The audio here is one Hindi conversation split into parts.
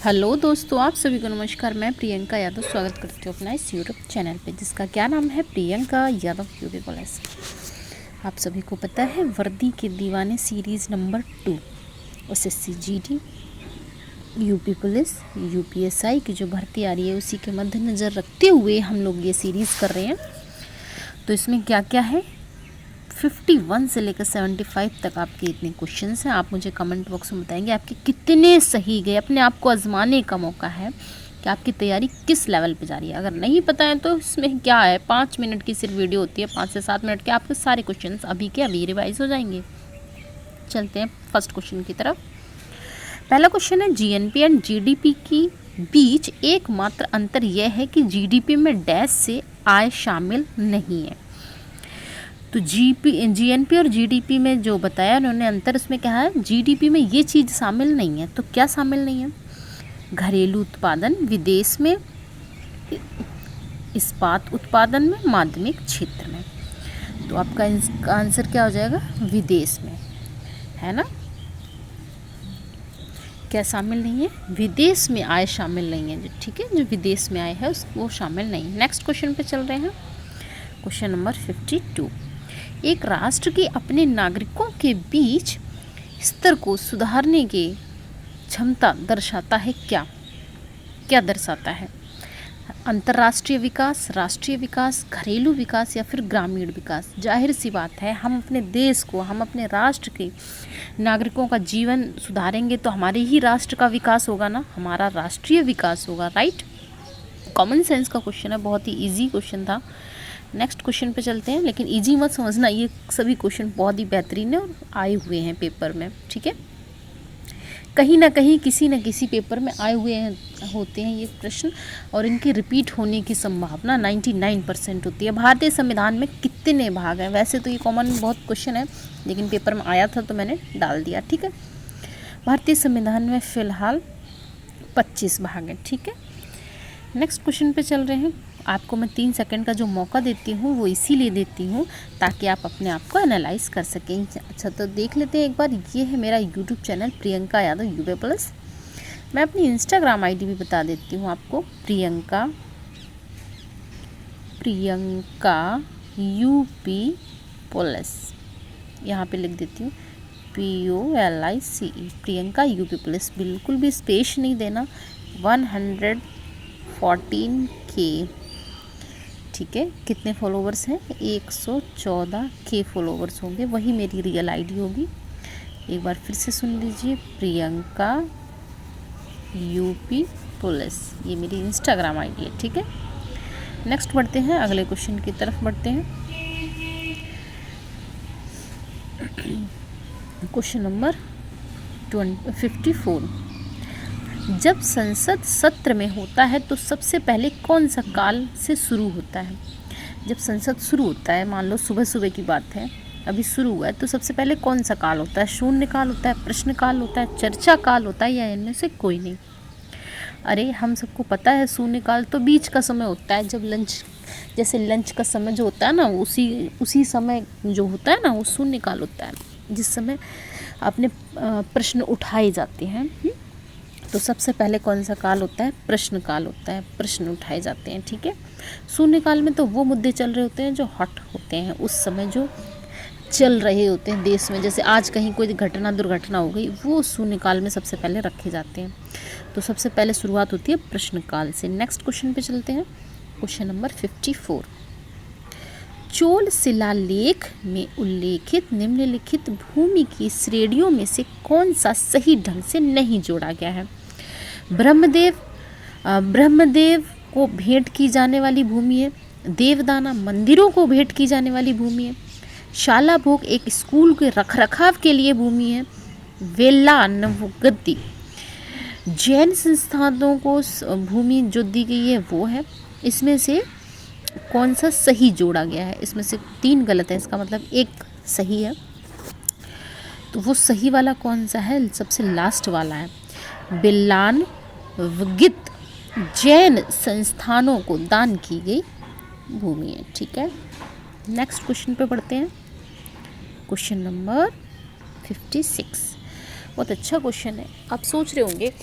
हेलो दोस्तों, आप सभी को नमस्कार। मैं प्रियंका यादव स्वागत करती हूँ अपना इस यूट्यूब चैनल पे, जिसका क्या नाम है प्रियंका यादव यूपी पुलिस। आप सभी को पता है वर्दी के दीवाने series number 2 SSC GD UP police UPSI की जो भर्ती आ रही है उसी के मद्देनज़र रखते हुए हम लोग ये सीरीज़ कर रहे हैं। तो इसमें क्या क्या है, 51 से लेकर 75 तक आपके इतने क्वेश्चंस हैं। आप मुझे कमेंट बॉक्स में बताएंगे आपके कितने सही गए। अपने आप को आजमाने का मौका है कि आपकी तैयारी किस लेवल पे जा रही है। अगर नहीं पता है तो इसमें क्या है, 5 मिनट की सिर्फ वीडियो होती है, 5 से 7 मिनट के आपके सारे क्वेश्चंस अभी के अभी रिवाइज हो जाएंगे। चलते हैं फर्स्ट क्वेश्चन की तरफ। पहला क्वेश्चन है, जीएनपी एंड जीडीपी की बीच एकमात्र अंतर यह है कि जीडीपी में डैश से आय शामिल नहीं है। तो जीएनपी और जीडीपी में जो बताया उन्होंने अंतर, उसमें क्या है, जीडीपी में ये चीज़ शामिल नहीं है। तो क्या शामिल नहीं है? घरेलू उत्पादन, विदेश में, इस्पात उत्पादन में, माध्यमिक क्षेत्र में। तो आपका इसका आंसर क्या हो जाएगा, विदेश में, है ना। क्या शामिल नहीं है? विदेश में आय शामिल नहीं है, ठीक है, जो विदेश में आय है वो शामिल नहीं है। नेक्स्ट क्वेश्चन पे चल रहे हैं, क्वेश्चन नंबर 52। एक राष्ट्र के अपने नागरिकों के बीच स्तर को सुधारने की क्षमता दर्शाता है क्या? क्या दर्शाता है? अंतर्राष्ट्रीय विकास, राष्ट्रीय विकास, घरेलू विकास या फिर ग्रामीण विकास? जाहिर सी बात है, हम अपने देश को, हम अपने राष्ट्र के नागरिकों का जीवन सुधारेंगे तो हमारे ही राष्ट्र का विकास होगा ना, हमारा राष्ट्रीय विकास होगा, राइट। कॉमन सेंस का क्वेश्चन है, बहुत ही इजी क्वेश्चन था। नेक्स्ट क्वेश्चन पे चलते हैं, लेकिन इजी मत समझना, ये सभी क्वेश्चन बहुत ही बेहतरीन है और आए हुए हैं पेपर में, ठीक है। कहीं ना कहीं किसी न किसी पेपर में आए हुए होते हैं ये प्रश्न, और इनके रिपीट होने की संभावना 99% होती है। भारतीय संविधान में कितने भाग हैं? वैसे तो ये कॉमन बहुत क्वेश्चन है, लेकिन पेपर में आया था तो मैंने डाल दिया, ठीक है। भारतीय संविधान में फ़िलहाल 25 भाग हैं, ठीक है। नेक्स्ट क्वेश्चन पे चल रहे हैं। आपको मैं 3 सेकंड का जो मौका देती हूँ वो इसीलिए देती हूँ ताकि आप अपने आप को एनालाइज कर सकें। अच्छा, तो देख लेते हैं एक बार। ये है मेरा YouTube channel Priyanka Yadav UP plus. मैं अपनी इंस्टाग्राम आईडी भी बता देती हूँ आपको, प्रियंका यूपी प्लस, यहाँ पे लिख देती हूँ POLICE, प्रियंका यूपी प्लस। बिल्कुल भी स्पेस नहीं देना। 114K, ठीक है। कितने फॉलोवर्स हैं? 114K फॉलोवर्स होंगे, वही मेरी रियल आईडी होगी। एक बार फिर से सुन लीजिए, प्रियंका यूपी पुलिस, ये मेरी इंस्टाग्राम आईडी है, ठीक है। नेक्स्ट बढ़ते हैं, अगले क्वेश्चन की तरफ बढ़ते हैं। Question number 54। जब संसद सत्र में होता है तो सबसे पहले कौन सा काल से शुरू होता है? जब संसद शुरू होता है, मान लो सुबह सुबह की बात है, अभी शुरू हुआ है, तो सबसे पहले कौन सा काल होता है? शून्य काल होता है, प्रश्न काल होता है, चर्चा काल होता है, या इनमें से कोई नहीं? अरे हम सबको पता है, शून्य काल तो बीच का समय होता है, जब लंच, जैसे लंच का समय जो होता है ना, उसी समय जो होता है ना, वो शून्य काल होता है, जिस समय अपने प्रश्न उठाए जाते हैं। तो सबसे पहले कौन सा काल होता है? प्रश्न काल होता है, प्रश्न उठाए जाते हैं, ठीक है। शून्य काल में तो वो मुद्दे चल रहे होते हैं जो हॉट होते हैं, उस समय जो चल रहे होते हैं देश में, जैसे आज कहीं कोई घटना दुर्घटना हो गई, वो शून्य काल में सबसे पहले रखे जाते हैं। तो सबसे पहले शुरुआत होती है प्रश्न काल से। नेक्स्ट क्वेश्चन पे चलते हैं, क्वेश्चन नंबर 54। चोल शिलालेख में उल्लेखित निम्नलिखित भूमि की श्रेणियों में से कौन सा सही ढंग से नहीं जोड़ा गया है? ब्रह्मदेव को भेंट की जाने वाली भूमि है, देवदाना मंदिरों को भेंट की जाने वाली भूमि है, शाला भोग एक स्कूल के रखरखाव के लिए भूमि है, वेला नवगद्दी जैन संस्थानों को भूमि जो दी गई है वो है। इसमें से कौन सा सही जोड़ा गया है? इसमें से 3 गलत है, इसका मतलब 1 सही है। तो वो सही वाला कौन सा है? सबसे लास्ट वाला है, बिलान वगित जैन संस्थानों को दान की गई भूमि है, ठीक है। नेक्स्ट क्वेश्चन पे पढ़ते हैं, क्वेश्चन नंबर 56। बहुत अच्छा क्वेश्चन है। आप सोच रहे होंगे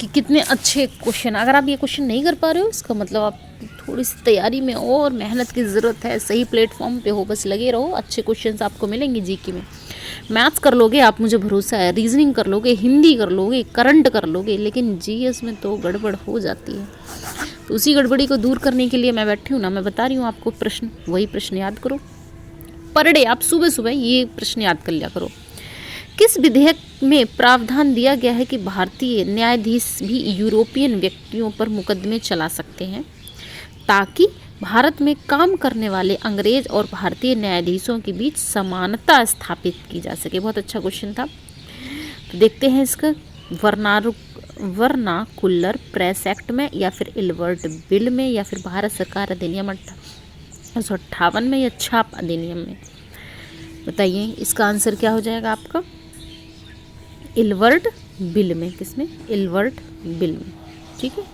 कि कितने अच्छे क्वेश्चन। अगर आप ये क्वेश्चन नहीं कर पा रहे हो, इसका मतलब आप थोड़ी सी तैयारी में और मेहनत की ज़रूरत है। सही प्लेटफॉर्म पे हो, बस लगे रहो, अच्छे क्वेश्चंस आपको मिलेंगे जीके में। मैथ्स कर लोगे आप, मुझे भरोसा है, रीजनिंग कर लोगे, हिंदी कर लोगे, करंट कर लोगे, लेकिन जीएस में तो गड़बड़ हो जाती है। तो उसी गड़बड़ी को दूर करने के लिए मैं बैठी हूँ ना, मैं बता रही हूँ आपको प्रश्न, वही प्रश्न याद करो पर डे। आप सुबह सुबह ये प्रश्न याद कर लिया करो। किस विधेयक में प्रावधान दिया गया है कि भारतीय न्यायाधीश भी यूरोपियन व्यक्तियों पर मुकदमे चला सकते हैं, ताकि भारत में काम करने वाले अंग्रेज और भारतीय न्यायाधीशों के बीच समानता स्थापित की जा सके? बहुत अच्छा क्वेश्चन था। तो देखते हैं इसका। वर्नाकुलर प्रेस एक्ट में, या फिर इलवर्ट बिल में, या फिर भारत सरकार अधिनियम 1958 में, या छाप अधिनियम में? बताइए इसका आंसर क्या हो जाएगा आपका? इलवर्ट बिल में। किसमें? इलवर्ट बिल में। ठीक है,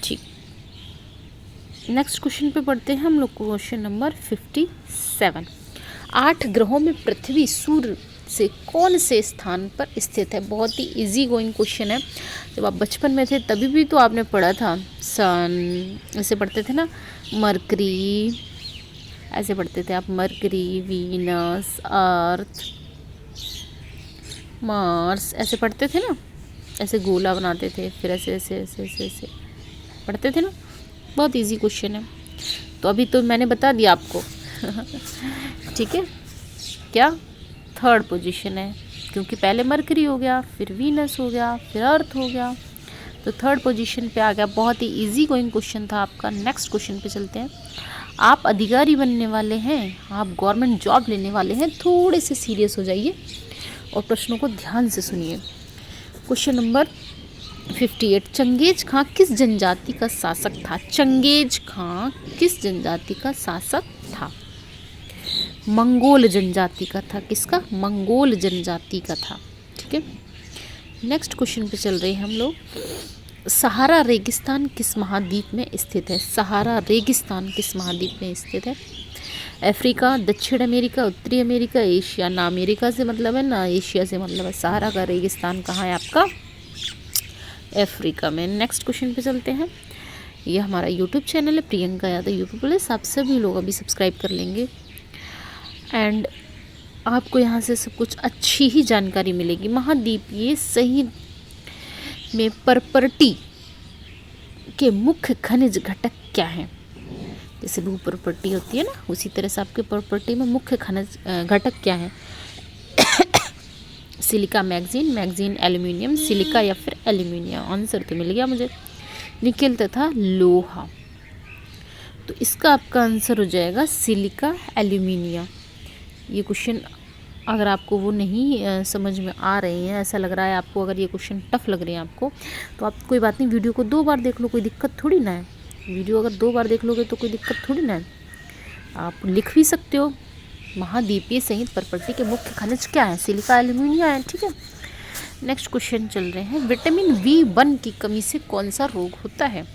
ठीक। नेक्स्ट क्वेश्चन पे पढ़ते हैं हम लोग, क्वेश्चन नंबर 57। 8 ग्रहों में पृथ्वी सूर्य से कौन से स्थान पर स्थित है? बहुत ही इजी गोइंग क्वेश्चन है। जब आप बचपन में थे तभी भी तो आपने पढ़ा था। सन ऐसे पढ़ते थे ना, मरकरी, ऐसे पढ़ते थे आप, मरकरी, वीनस, अर्थ, मार्स, ऐसे पढ़ते थे ना, ऐसे गोला बनाते थे, फिर ऐसे ऐसे ऐसे ऐसे ऐसे पढ़ते थे ना। बहुत इजी क्वेश्चन है। तो अभी तो मैंने बता दिया आपको। ठीक है, क्या? 3rd पोजीशन है, क्योंकि पहले मरकरी हो गया, फिर वीनस हो गया, फिर अर्थ हो गया, तो 3rd पोजीशन पे आ गया। बहुत ही इजी गोइंग क्वेश्चन था आपका। नेक्स्ट क्वेश्चन पे चलते हैं। आप अधिकारी बनने वाले हैं, आप गवर्नमेंट जॉब लेने वाले हैं, थोड़े से सीरियस हो जाइए और प्रश्नों को ध्यान से सुनिए। Question number 58। चंगेज खां किस जनजाति का शासक था? चंगेज खां किस जनजाति का शासक था? मंगोल जनजाति का था। किसका? मंगोल जनजाति का था। ठीक है, नेक्स्ट क्वेश्चन पे चल रहे हैं हम लोग। सहारा रेगिस्तान किस महाद्वीप में स्थित है? सहारा रेगिस्तान किस महाद्वीप में स्थित है? अफ्रीका, दक्षिण अमेरिका, उत्तरी अमेरिका, एशिया। ना अमेरिका से मतलब है ना एशिया से मतलब है। सहारा का रेगिस्तान कहाँ है आपका? अफ्रीका में। नेक्स्ट क्वेश्चन पे चलते हैं। ये हमारा यूट्यूब चैनल है प्रियंका यादव यूट्यूब प्लस, आप सभी लोग अभी सब्सक्राइब कर लेंगे एंड आपको यहाँ से सब कुछ अच्छी ही जानकारी मिलेगी। महाद्वीपीय सही में पर्परटी के मुख्य खनिज घटक क्या हैं? जैसे भू पर्परटी होती है ना, उसी तरह से आपके पर्परटी में मुख्य खनिज घटक क्या है? सिलिका, मैग्जीन, एल्यूमिनियम, सिलिका या फिर एल्यूमिनियम। आंसर तो मिल गया मुझे, निकेल तथा लोहा। तो इसका आपका आंसर हो जाएगा सिलिका, एल्यूमिनियम। ये क्वेश्चन अगर आपको वो नहीं समझ में आ रहे हैं, ऐसा लग रहा है आपको, अगर ये क्वेश्चन टफ लग रहे हैं आपको, तो आप कोई बात नहीं, वीडियो को 2 बार देख लो, कोई दिक्कत थोड़ी ना है। वीडियो अगर 2 बार देख लोगे तो कोई दिक्कत थोड़ी ना है। आप लिख भी सकते हो। महाद्वीपीय सहित पर्परटी के मुख्य खनिज क्या है? सिलिका, एल्यूमिनियम है। ठीक है, नेक्स्ट क्वेश्चन चल रहे हैं। विटामिन B1 की कमी से कौन सा रोग होता है?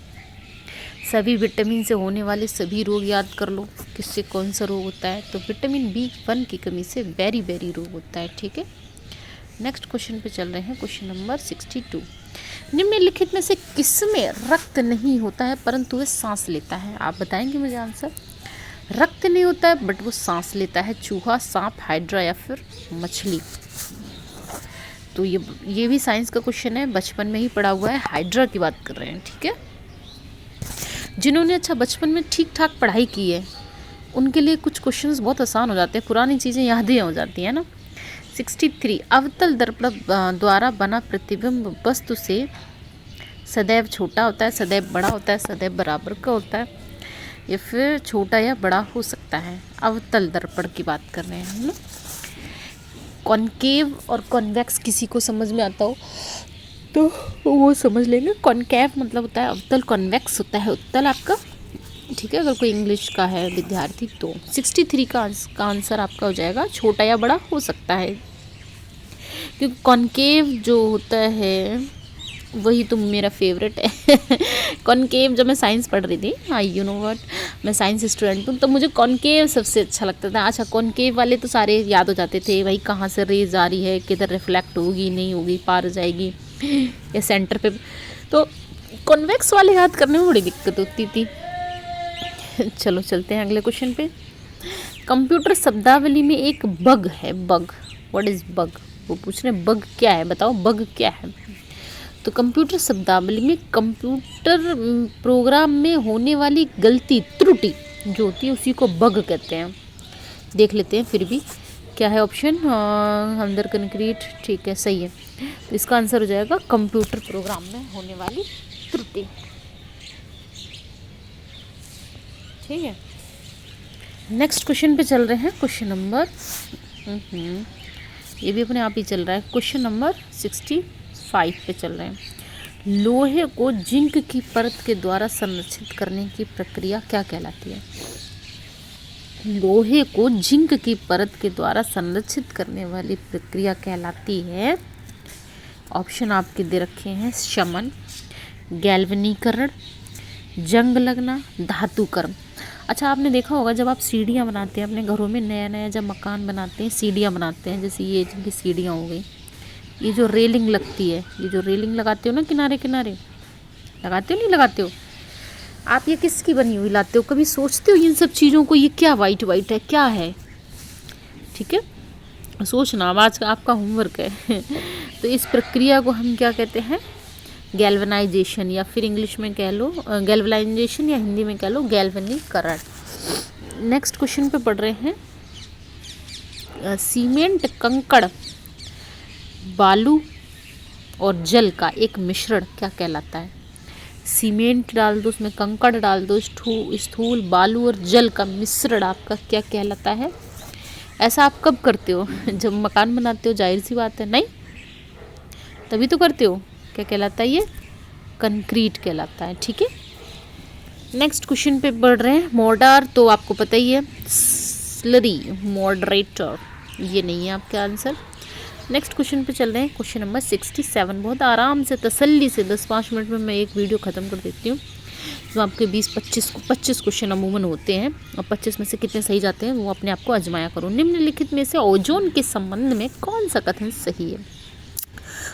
सभी विटामिन से होने वाले सभी रोग याद कर लो, किससे कौन सा रोग होता है? तो विटामिन B1 की कमी से बेरी रोग होता है। ठीक है, नेक्स्ट क्वेश्चन पे चल रहे हैं, क्वेश्चन नंबर 62। निम्नलिखित में से किसमें रक्त नहीं होता है परंतु वह सांस लेता है? आप बताएंगे मुझे आंसर। रक्त नहीं होता है बट वो सांस लेता है। चूहा, सांप, हाइड्रा या फिर मछली? तो ये भी साइंस का क्वेश्चन है, बचपन में ही पढ़ा हुआ है। हाइड्रा की बात कर रहे हैं। ठीक है, जिन्होंने अच्छा बचपन में ठीक ठाक पढ़ाई की है उनके लिए कुछ क्वेश्चंस बहुत आसान हो जाते हैं, पुरानी चीज़ें याद ही हो जाती हैं ना। 63। अवतल दर्पण द्वारा बना प्रतिबिंब वस्तु से सदैव छोटा होता है, सदैव बड़ा होता है, सदैव बराबर का होता है, या फिर छोटा या बड़ा हो सकता है? अवतल दर्पण की बात कर रहे हैं हम लोग। कॉनकेव और कॉन्वेक्स किसी को समझ में आता हो तो वो समझ लेंगे। कॉनकेव मतलब होता है अवतल, कॉन्वेक्स होता है उत्तल आपका। ठीक है, अगर कोई इंग्लिश का है विद्यार्थी तो 63 का आंसर आपका हो जाएगा छोटा या बड़ा हो सकता है, क्योंकि कॉनकेव जो होता है वही तो मेरा फेवरेट है। कॉनकेव, जब मैं साइंस पढ़ रही थी, हाँ यू नो व्हाट, मैं साइंस स्टूडेंट हूँ, तो मुझे कॉनकेव सबसे अच्छा लगता था। अच्छा, कॉनकेव वाले तो सारे याद हो जाते थे भाई, कहाँ से रेज आ रही है, किधर रिफ्लेक्ट होगी, नहीं होगी, पार जाएगी या सेंटर पे। तो कॉन्वेक्स वाले याद करने में बड़ी दिक्कत होती थी। चलो चलते हैं अगले क्वेश्चन पे। कंप्यूटर शब्दावली में एक बग है, बग, व्हाट इज बग, वो पूछ रहे हैं बग क्या है, बताओ बग क्या है। तो कंप्यूटर शब्दावली में कंप्यूटर प्रोग्राम में होने वाली गलती, त्रुटि जो होती है उसी को बग कहते हैं। देख लेते हैं फिर भी क्या है ऑप्शन। अंदर कंक्रीट, ठीक है, सही है। तो इसका आंसर हो जाएगा कंप्यूटर प्रोग्राम में होने वाली त्रुटि। ठीक है, नेक्स्ट क्वेश्चन पे चल रहे हैं। क्वेश्चन नंबर ये भी अपने आप ही चल रहा है। क्वेश्चन नंबर 65 पे चल रहे हैं। लोहे को जिंक की परत के द्वारा संरक्षित करने की प्रक्रिया क्या कहलाती है? लोहे को जिंक की परत के द्वारा संरक्षित करने वाली प्रक्रिया कहलाती है, ऑप्शन आपके दे रखे हैं, शमन, गैल्वनीकरण, जंग लगना, धातुकर्म। अच्छा, आपने देखा होगा जब आप सीढ़ियाँ बनाते हैं अपने घरों में, नया नया जब मकान बनाते हैं, सीढ़ियाँ बनाते हैं, जैसे ये जिनकी सीढ़ियाँ हो गई, ये जो रेलिंग लगती है, ये जो रेलिंग लगाते हो ना किनारे किनारे, लगाते हो नहीं लगाते हो आप, ये किसकी बनी हुई लाते हो? कभी सोचते हो इन सब चीज़ों को, ये क्या वाइट वाइट है, क्या है? ठीक है, सोचना, अब आज का आपका होमवर्क है। तो इस प्रक्रिया को हम क्या कहते हैं? गैल्वनाइजेशन, या फिर इंग्लिश में कह लो गैल्वनाइजेशन, या हिंदी में कह लो गैल्वनीकरण। नेक्स्ट क्वेश्चन पे पढ़ रहे हैं। सीमेंट, कंकड़, बालू और जल का एक मिश्रण क्या कहलाता है? सीमेंट डाल दो, उसमें कंकड़ डाल दो, स्थूल बालू और जल का मिश्रण आपका क्या कहलाता है? ऐसा आप कब करते हो? जब मकान बनाते हो, जाहिर सी बात है, नहीं तभी तो करते हो। क्या कहलाता है ये? कंक्रीट कहलाता है। ठीक है, नेक्स्ट क्वेश्चन पे बढ़ रहे हैं। मोर्टार तो आपको पता ही है, स्लरी, मॉडरेटर, ये नहीं है आपका आंसर। नेक्स्ट क्वेश्चन पे चल रहे हैं। क्वेश्चन नंबर 67, बहुत आराम से तसल्ली से 10-5 मिनट में मैं एक वीडियो ख़त्म कर देती हूँ। जो आपके 20-25 क्वेश्चन अमूमन होते हैं, और 25 में से कितने सही जाते हैं वो अपने आप को आजमाया करो। निम्नलिखित में से ओजोन के संबंध में कौन सा कथन सही है?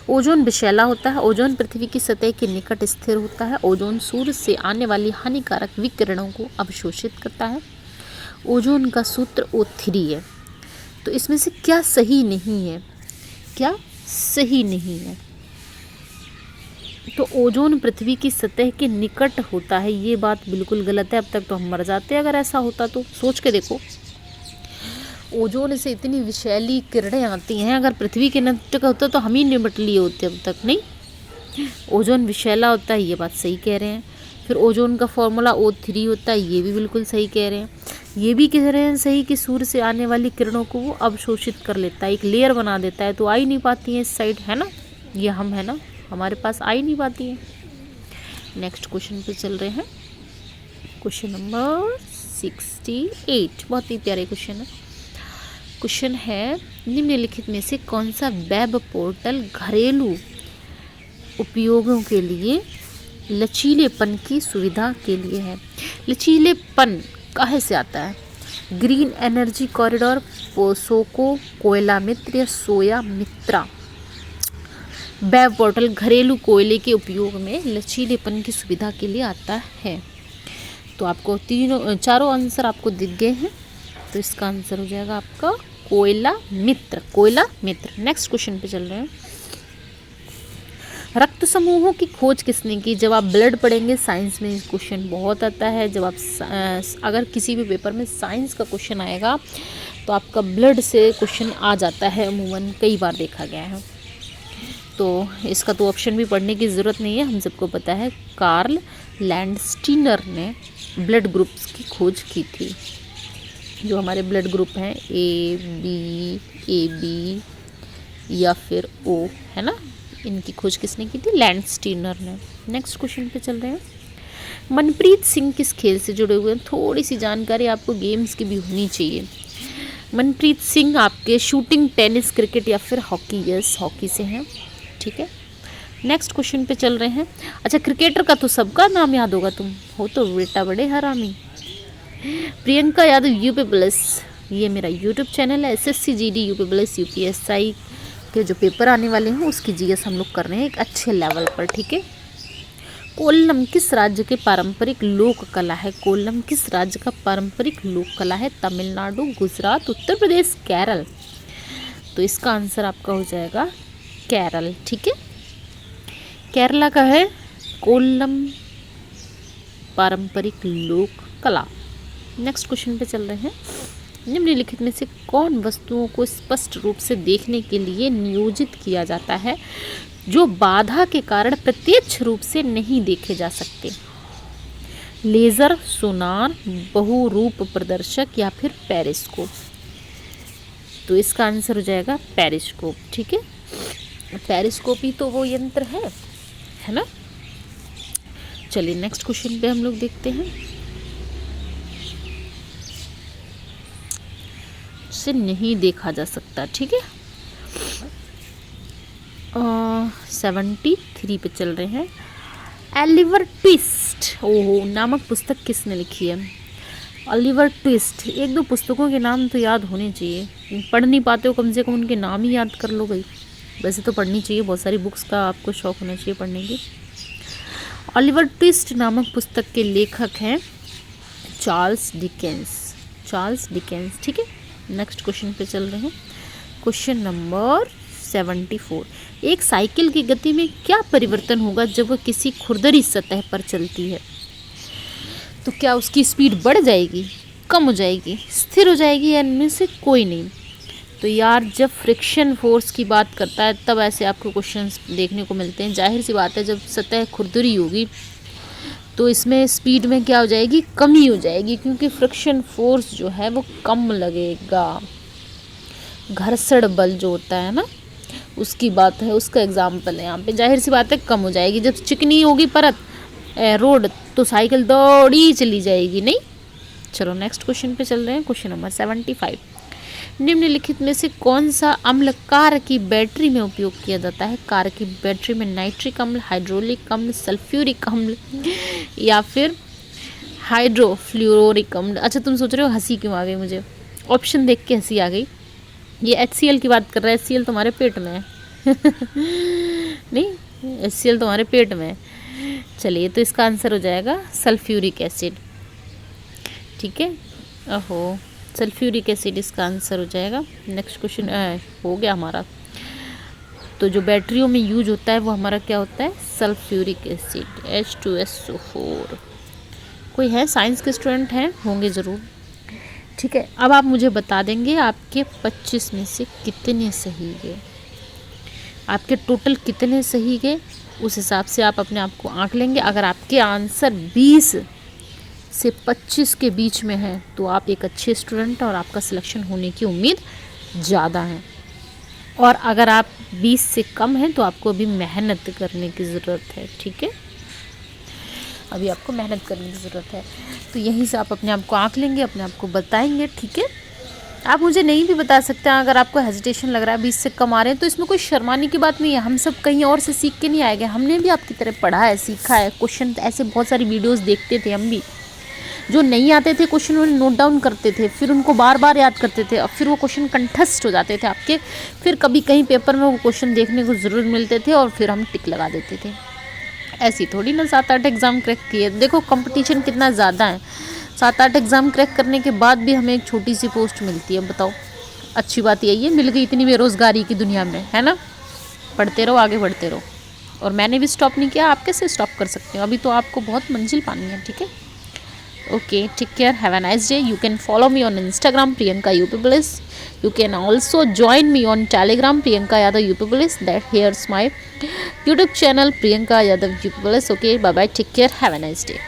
ओजोन विषैला होता है, ओजोन पृथ्वी की सतह के निकट स्थिर होता है, ओजोन सूर्य से आने वाली हानिकारक विकिरणों को अवशोषित करता है, ओजोन का सूत्र O3 है। तो इसमें से क्या सही नहीं है? क्या सही नहीं है? तो ओजोन पृथ्वी की सतह के निकट होता है, ये बात बिल्कुल गलत है। अब तक तो हम मर जाते अगर ऐसा होता तो। सोच के देखो, ओजोन से इतनी विषैली किरणें आती हैं, अगर पृथ्वी के निकट होता तो हम ही निपट लिए होते अब तक। नहीं, ओजोन विषैला होता है, ये बात सही कह रहे हैं। फिर ओजोन का फॉर्मूला O3 होता है, ये भी बिल्कुल सही कह रहे हैं। ये भी कह रहे हैं सही कि सूर्य से आने वाली किरणों को वो अवशोषित कर लेता है, एक लेयर बना देता है, तो आ ही नहीं पाती है इस साइड, है ना, ये हम है ना, हमारे पास आ ही नहीं पाती है। नेक्स्ट क्वेश्चन पे चल रहे हैं। क्वेश्चन नंबर 68, बहुत ही प्यारे क्वेश्चन है। क्वेश्चन है, निम्नलिखित में से कौन सा वेब पोर्टल घरेलू उपयोगों के लिए लचीलेपन की सुविधा के लिए है? लचीलेपन कहाँ से आता है? ग्रीन एनर्जी कॉरिडोर, पोसोको, कोयला मित्र या सोया मित्रा। वेब पोर्टल घरेलू कोयले के उपयोग में लचीलेपन की सुविधा के लिए आता है। तो आपको चारों आंसर आपको दिख गए हैं, तो इसका आंसर हो जाएगा आपका कोयला मित्र, कोयला मित्र। नेक्स्ट क्वेश्चन पे चल रहे हैं। रक्त समूहों की खोज किसने की? जब आप ब्लड पढ़ेंगे, साइंस में क्वेश्चन बहुत आता है। जब आप अगर किसी भी पेपर में साइंस का क्वेश्चन आएगा तो आपका ब्लड से क्वेश्चन आ जाता है, अमूमन कई बार देखा गया है। तो इसका तो ऑप्शन भी पढ़ने की ज़रूरत नहीं है, हम सबको पता है। कार्ल लैंडस्टीनर ने ब्लड ग्रुप्स की खोज की थी। जो हमारे ब्लड ग्रुप हैं, ए बी या फिर O, है ना, इनकी खोज किसने की थी? लैंडस्टीनर ने। नेक्स्ट क्वेश्चन पे चल रहे हैं। मनप्रीत सिंह किस खेल से जुड़े हुए हैं? थोड़ी सी जानकारी आपको गेम्स की भी होनी चाहिए। मनप्रीत सिंह आपके शूटिंग, टेनिस, क्रिकेट या फिर हॉकी? यस, हॉकी से हैं। ठीक है, नेक्स्ट क्वेश्चन पे चल रहे हैं। अच्छा, क्रिकेटर का तो सबका नाम याद होगा, तुम हो तो बेटा बड़े हरामी। प्रियंका यादव यूपी पुलिस, ये मेरा यूट्यूब चैनल है। SSC GD UP police UPSI के जो पेपर आने वाले हैं उसकी जीएस हम लोग कर रहे हैं एक अच्छे लेवल पर, ठीक है। कोल्लम किस राज्य के पारंपरिक लोक कला है? कोल्लम किस राज्य का पारंपरिक लोक कला है? तमिलनाडु, गुजरात, उत्तर प्रदेश, केरल। तो इसका आंसर आपका हो जाएगा केरल, ठीक है। केरला का है कोल्लम पारंपरिक लोक कला। नेक्स्ट क्वेश्चन पे चल रहे हैं। निम्नलिखित में से कौन वस्तुओं को स्पष्ट रूप से देखने के लिए नियोजित किया जाता है जो बाधा के कारण प्रत्यक्ष रूप से नहीं देखे जा सकते? लेजर, सोनार, बहुरूप प्रदर्शक या फिर पेरिस्कोप। तो इसका आंसर हो जाएगा पेरिस्कोप, ठीक है। पेरिस्कोप ही तो वो यंत्र है ना। चलिए नेक्स्ट क्वेश्चन पे हम लोग देखते हैं। से नहीं देखा जा सकता, ठीक है। 73 पे चल रहे हैं। ओलिवर ट्विस्ट ओहो नामक पुस्तक किसने लिखी है? ओलिवर ट्विस्ट, एक दो पुस्तकों के नाम तो याद होने चाहिए। पढ़ नहीं पाते हो, कम से कम उनके नाम ही याद कर लो भाई। वैसे तो पढ़नी चाहिए, बहुत सारी बुक्स का आपको शौक होना चाहिए पढ़ने की। ओलिवर ट्विस्ट नामक पुस्तक के लेखक हैं चार्ल्स डिकेंस, ठीक है। नेक्स्ट क्वेश्चन पे चल रहे हैं। Question number 74। एक साइकिल की गति में क्या परिवर्तन होगा जब वह किसी खुरदरी सतह पर चलती है? तो क्या उसकी स्पीड बढ़ जाएगी, कम हो जाएगी, स्थिर हो जाएगी, या इनमें से कोई नहीं? तो यार जब फ्रिक्शन फोर्स की बात करता है तब ऐसे आपको क्वेश्चंस देखने को मिलते हैं। जाहिर सी बात है, जब सतह खुरदरी होगी तो इसमें स्पीड में क्या हो जाएगी, कमी हो जाएगी, क्योंकि फ्रिक्शन फोर्स जो है वो कम लगेगा। घर्षण बल जो होता है ना, उसकी बात है, उसका एग्जाम्पल है यहाँ पे। जाहिर सी बात है कम हो जाएगी। जब चिकनी होगी परत रोड तो साइकिल दौड़ी चली जाएगी, नहीं। चलो नेक्स्ट क्वेश्चन पे चल रहे हैं। Question number 75। निम्नलिखित में से कौन सा अम्ल कार की बैटरी में उपयोग किया जाता है? कार की बैटरी में नाइट्रिक अम्ल, हाइड्रोलिक अम्ल, सल्फ्यूरिक अम्ल या फिर हाइड्रोफ्लोरिक अम्ल। अच्छा, तुम सोच रहे हो हंसी क्यों आ गई मुझे? ऑप्शन देख के हंसी आ गई। ये HCl की बात कर रहा है। HCl तुम्हारे पेट में है नहीं, HCl तुम्हारे पेट में है। चलिए, तो इसका आंसर हो जाएगा सल्फ्यूरिक एसिड, ठीक है। ओहो, सल्फ्यूरिक एसिड इसका आंसर हो जाएगा। नेक्स्ट क्वेश्चन हो गया हमारा। तो जो बैटरियों में यूज होता है वो हमारा क्या होता है? Sulphuric acid, H2SO4। कोई है साइंस के स्टूडेंट हैं, होंगे ज़रूर, ठीक है। अब आप मुझे बता देंगे आपके 25 में से कितने सही गए, आपके टोटल कितने सही गए, उस हिसाब से आप अपने आप को आंक लेंगे। अगर आपके आंसर 20 से 25 के बीच में है तो आप एक अच्छे स्टूडेंट और आपका सिलेक्शन होने की उम्मीद ज़्यादा है। और अगर आप 20 से कम हैं तो आपको अभी मेहनत करने की ज़रूरत है, ठीक है। अभी आपको मेहनत करने की ज़रूरत है। तो यहीं से आप अपने आप को आंक लेंगे, अपने आप को बताएंगे, ठीक है। आप मुझे नहीं भी बता सकते हैं। अगर आपको हेजिटेशन लग रहा है 20 से कम आ रहे हैं तो इसमें कोई शर्माने की बात नहीं है। हम सब कहीं और से सीख के नहीं आए गए, हमने भी आपकी तरह पढ़ा है, सीखा है। क्वेश्चन ऐसे बहुत सारी वीडियोस देखते थे हम भी, जो नहीं आते थे क्वेश्चन उन्हें नोट डाउन करते थे, फिर उनको बार बार याद करते थे, और फिर वो क्वेश्चन कंठस्थ हो जाते थे आपके। फिर कभी कहीं पेपर में वो क्वेश्चन देखने को ज़रूर मिलते थे और फिर हम टिक लगा देते थे। ऐसी थोड़ी ना 7-8 एग्ज़ाम क्रैक किए। देखो कंपटीशन कितना ज़्यादा है। 7-8 एग्ज़ाम क्रैक करने के बाद भी हमें एक छोटी सी पोस्ट मिलती है। बताओ, अच्छी बात यही है, मिल गई इतनी बेरोज़गारी की दुनिया में, है ना। पढ़ते रहो, आगे बढ़ते रहो। और मैंने भी स्टॉप नहीं किया, आप कैसे स्टॉप कर सकते हो? अभी तो आपको बहुत मंजिल पानी है, ठीक है। Okay, take care, have a nice day. You can follow me on Instagram Priyanka UP Bliss. You can also join me on Telegram Priyanka Yadav UP Bliss. That here's my YouTube channel Priyanka Yadav UP Bliss. Okay, bye bye, take care, have a nice day.